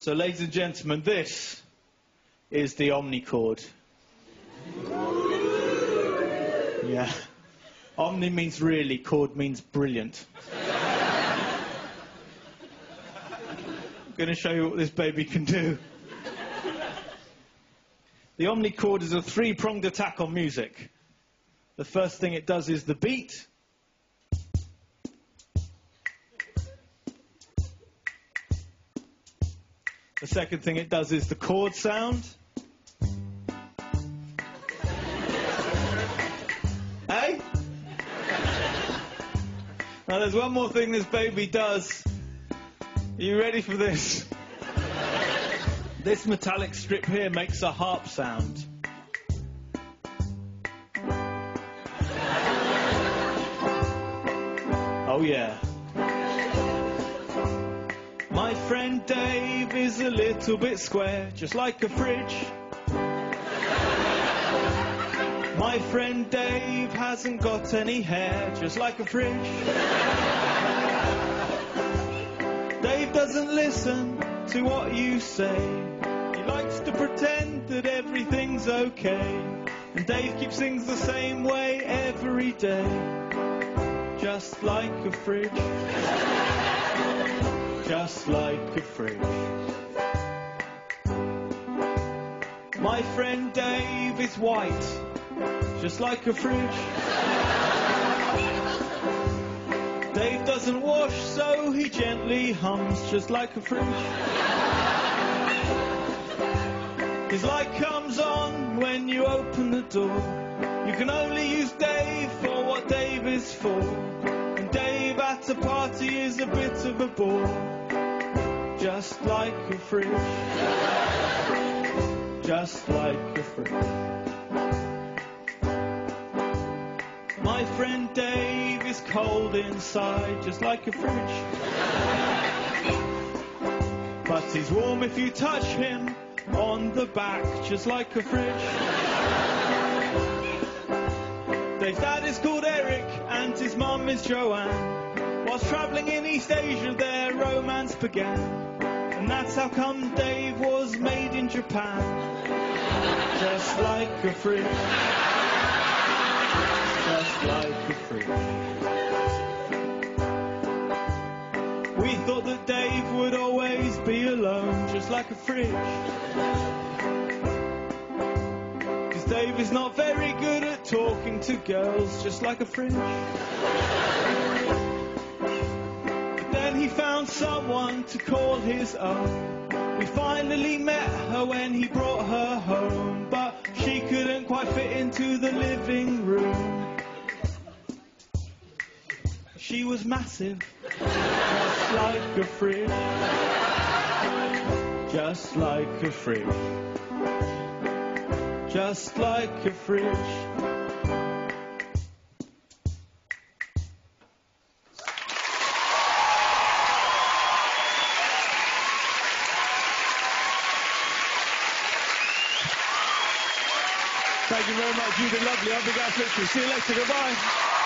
So, ladies and gentlemen, this is the omnichord. Yeah. Omni means really, chord means brilliant. I'm going to show you what this baby can do. The omnichord is a three-pronged attack on music. The first thing it does is the beat. The second thing it does is the chord sound. Hey? Now there's one more thing this baby does. Are you ready for this? This metallic strip here makes a harp sound. Oh yeah. My friend Dave is a little bit square, just like a fridge. My friend Dave hasn't got any hair, just like a fridge. Dave doesn't listen to what you say. He likes to pretend that everything's okay. And Dave keeps things the same way every day, just like a fridge. Just like a fridge. My friend Dave is white, just like a fridge. Dave doesn't wash, so he gently hums, just like a fridge. His light comes on when you open the door. You can only use Dave for what Dave is for. And Dave at a party is a bit of a bore. Just like a fridge. Just like a fridge. My friend Dave is cold inside, just like a fridge. But he's warm if you touch him on the back, just like a fridge. Dave's dad is called Eric and his mum is Joanne. Whilst travelling in East Asia their romance began. And that's how come Dave was made in Japan. Just like a fridge. Just like a fridge. We thought that Dave would always be alone, just like a fridge. Cause Dave is not very good at talking to girls, just like a fridge. He found someone to call his own. We finally met her when he brought her home, but she couldn't quite fit into the living room. She was massive, just like a fridge. Just like a fridge. Just like a fridge. Thank you very much. You've been lovely. I've been Gaz Mitchell. See you later. Goodbye.